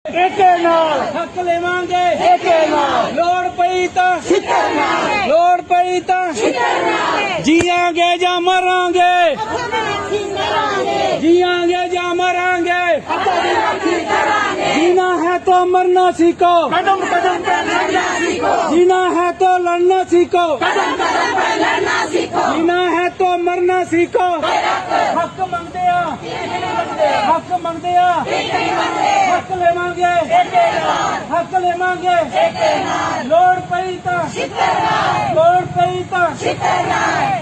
एके नाल हक लेवांगे एके नाल लोड़ पई तां छितर नाल लोड़ पई तां जियांगे या मरांगे जियांगे या मरांगे जीना है तो मरना सीखो कदम कदम पे लड़ना सीखो जीना है तो लड़ना सीखो कदम कदम पे लड़ना सीखो जीना है तो मरना सीखो हक मंगदे आ हक मंगदे आ हक लेवांगे हक लेवांगे लोड़ पई तां लोड़ पई तां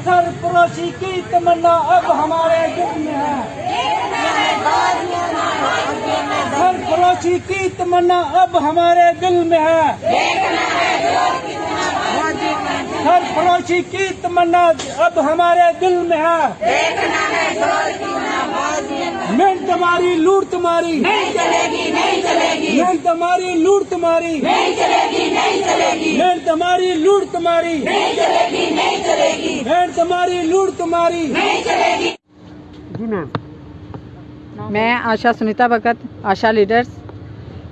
सरफरोशी की तमन्ना अब हमारे दिल में है सरफरोशी की तमन्ना अब हमारे दिल में है सरफरोशी की तमन्ना अब हमारे दिल में है मेहनत तुम्हारी लूट तुम्हारी नहीं चलेगी नहीं चलेगी मेहनत तुम्हारी लूट तुम्हारी नहीं चलेगी नहीं चलेगी मेहनत तुम्हारी लूट तुम्हारी नहीं चलेगी नहीं चलेगी मेहनत तुम्हारी लूट तुम्हारी नहीं चलेगी। मैं आशा सुनीता भगत, आशा लीडर्स।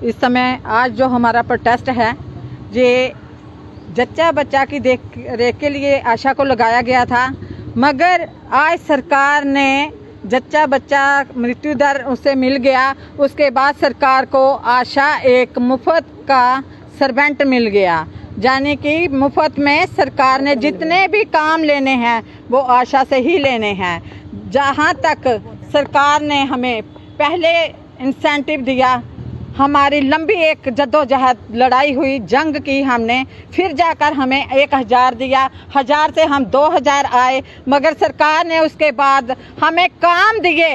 इस समय आज जो हमारा प्रोटेस्ट है ये जच्चा बच्चा की देख रेख के लिए आशा को लगाया गया था, मगर आज सरकार ने जच्चा बच्चा मृत्यु दर उसे मिल गया। उसके बाद सरकार को आशा एक मुफ्त का सर्वेंट मिल गया, यानी कि मुफ्त में सरकार ने जितने भी काम लेने हैं वो आशा से ही लेने हैं। जहाँ तक सरकार ने हमें पहले इंसेंटिव दिया, हमारी लंबी एक जद्दोजहद लड़ाई हुई, जंग की हमने, फिर जाकर हमें 1000 दिया, 1000 से हम 2000 आए, मगर सरकार ने उसके बाद हमें काम दिए,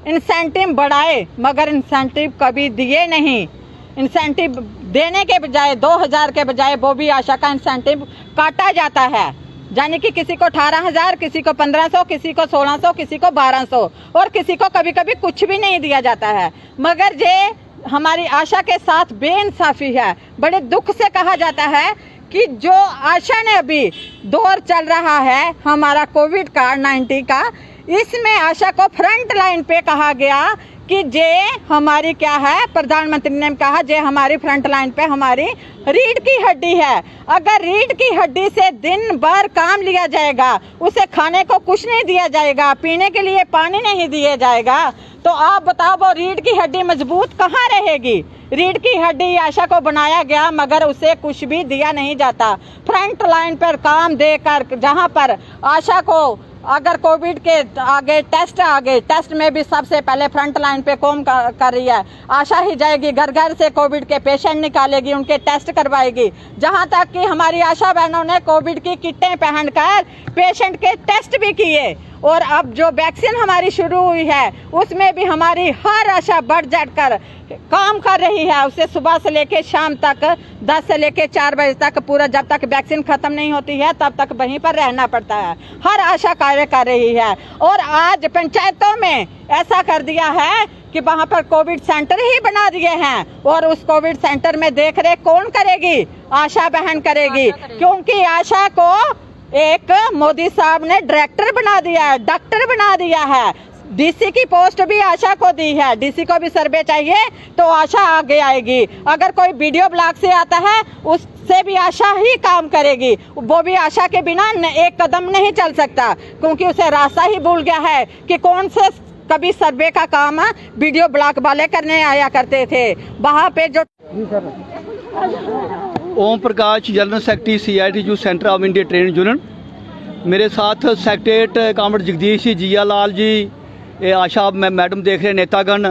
इंसेंटिव बढ़ाए, मगर इंसेंटिव कभी दिए नहीं। इंसेंटिव देने के बजाय 2000 के बजाय वो भी आशा का इंसेंटिव काटा जाता है, यानी कि किसी को 18,000, किसी को 1500, किसी को 1600, किसी को 1200 और किसी को कभी कभी कुछ भी नहीं दिया जाता है। मगर ये हमारी आशा के साथ बेइंसाफी है। बड़े दुख से कहा जाता है कि जो आशा ने अभी दौर चल रहा है हमारा कोविड का 19 का, इसमें आशा को फ्रंट लाइन पे कहा गया कि जे हमारी क्या है, प्रधानमंत्री ने कहा जे हमारी फ्रंट लाइन पे हमारी रीढ़ की हड्डी है। अगर रीढ़ की हड्डी से दिन भर काम लिया जाएगा, उसे खाने को कुछ नहीं दिया जाएगा, पीने के लिए पानी नहीं दिया जाएगा, तो आप बताओ वो रीढ़ की हड्डी मजबूत कहाँ रहेगी। रीढ़ की हड्डी आशा को बनाया गया मगर उसे कुछ भी दिया नहीं जाता। फ्रंट लाइन पर काम देकर, जहाँ पर आशा को अगर कोविड के आगे टेस्ट आ गए, टेस्ट में भी सबसे पहले फ्रंट लाइन पे कौन कर रही है, आशा ही जाएगी, घर घर से कोविड के पेशेंट निकालेगी, उनके टेस्ट करवाएगी। जहां तक कि हमारी आशा बहनों ने कोविड की किटें पहनकर पेशेंट के टेस्ट भी किए, और अब जो वैक्सीन हमारी शुरू हुई है उसमें भी हमारी हर आशा बढ़ चढ़कर काम कर रही है। उसे सुबह से लेके शाम तक 10 से लेके 4 बजे तक पूरा, जब तक वैक्सीन खत्म नहीं होती है तब तक वहीं पर रहना पड़ता है। हर आशा कार्य कर रही है, और आज पंचायतों में ऐसा कर दिया है कि वहाँ पर कोविड सेंटर ही बना दिए हैं, और उस कोविड सेंटर में देख रेख कौन करेगी, आशा बहन करेगी, क्योंकि आशा को एक मोदी साहब ने डायरेक्टर बना दिया है, डॉक्टर बना दिया है। डीसी की पोस्ट भी आशा को दी है, डीसी को भी सर्वे चाहिए तो आशा आगे आएगी। अगर कोई वीडियो ब्लॉक से आता है उससे भी आशा ही काम करेगी, वो भी आशा के बिना एक कदम नहीं चल सकता, क्योंकि उसे रास्ता ही भूल गया है कि कौन से कभी सर्वे का काम वीडियो ब्लॉक वाले करने आया करते थे। वहाँ पे जो Om Prakash, general secretary CITU centre of India trade union, मेरे साथ सेक्रेटरीट कामरेड जगदीश जी, जिया लाल जी, ये आशा मैडम देख रहे, नेतागण,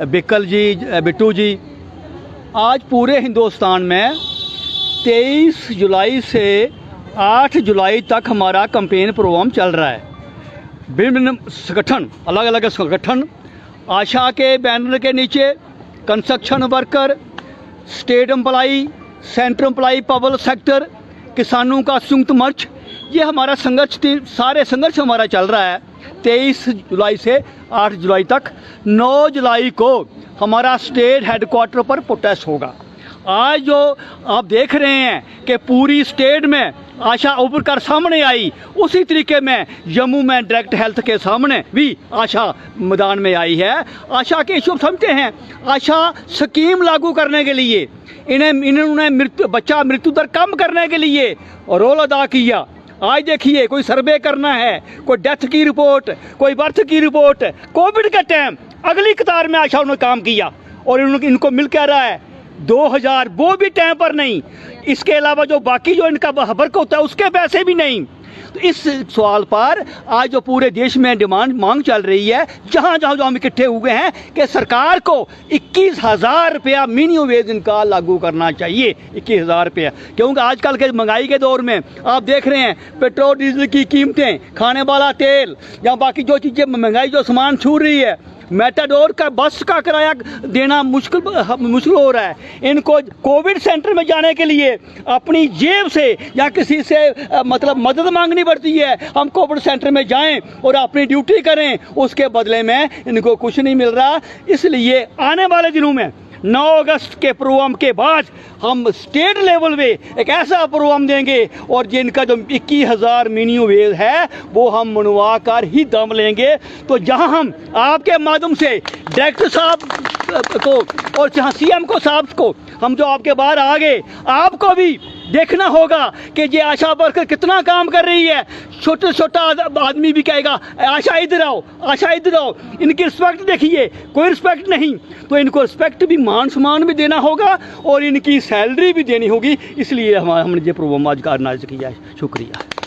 बिकल जी, बिट्टू जी। आज पूरे हिंदुस्तान में 23 जुलाई से 8 जुलाई तक हमारा कैंपेन प्रोग्राम चल रहा है। विभिन्न संगठन, अलग अलग संगठन आशा के बैनर के नीचे construction worker, state employee, central employee, public sector, किसानों का संयुक्त मोर्चा, ये हमारा संघर्ष, सारे संघर्ष हमारा चल रहा है 23 जुलाई से 8 जुलाई तक। 9 जुलाई को हमारा स्टेट हेडक्वार्टर पर प्रोटेस्ट होगा। आज जो आप देख रहे हैं कि पूरी स्टेट में आशा उभर कर सामने आई, उसी तरीके में जम्मू में डायरेक्ट हेल्थ के सामने भी आशा मैदान में आई है। आशा के इशू समझते हैं, आशा स्कीम लागू करने के लिए इन्होंने बच्चा मृत्यु दर कम करने के लिए रोल अदा किया। आज देखिए, कोई सर्वे करना है, कोई डेथ की रिपोर्ट, कोई बर्थ की रिपोर्ट, कोविड के टाइम अगली कतार में आशा उन्होंने काम किया और इनको मिल क्या रहा है 2000, वो भी टाइम पर नहीं। इसके अलावा जो बाकी जो इनका वर्क होता है उसके पैसे भी नहीं। तो इस सवाल पर आज जो पूरे देश में मांग चल रही है, जहाँ जहाँ जो हम इकट्ठे हुए हैं कि सरकार को 21,000 रुपया मिनिमम वेज इनका लागू करना चाहिए। 21,000 रुपया, क्योंकि आजकल के महंगाई के दौर में आप देख रहे हैं पेट्रोल डीजल की कीमतें, खाने वाला तेल या बाकी जो चीज़ें महंगाई जो सामान छू रही है, मेटाडोर का बस का किराया देना मुश्किल हो रहा है। इनको कोविड सेंटर में जाने के लिए अपनी जेब से या किसी से मतलब मदद मांगनी पड़ती है। हम कोविड सेंटर में जाएं और अपनी ड्यूटी करें, उसके बदले में इनको कुछ नहीं मिल रहा। इसलिए आने वाले दिनों में 9 अगस्त के प्रोग्राम के बाद हम स्टेट लेवल पे एक ऐसा प्रोग्राम देंगे और जिनका जो 21,000 मिनिमम वेज है वो हम मनवा कर ही दम लेंगे। तो जहां हम आपके माध्यम से डायरेक्टर साहब को और जहां सीएम को साहब को हम जो आपके बाहर आ गए, आपको भी देखना होगा कि ये आशा वर्कर कितना काम कर रही है। छोटा आदमी भी कहेगा आशा इधर आओ, आशा इधर आओ। इनकी रिस्पेक्ट देखिए, कोई रिस्पेक्ट नहीं। तो इनको रिस्पेक्ट भी, मान सम्मान भी देना होगा और इनकी सैलरी भी देनी होगी। इसलिए हमने ये प्रोग्राम आज का ऑर्गेनाइज किया है। शुक्रिया।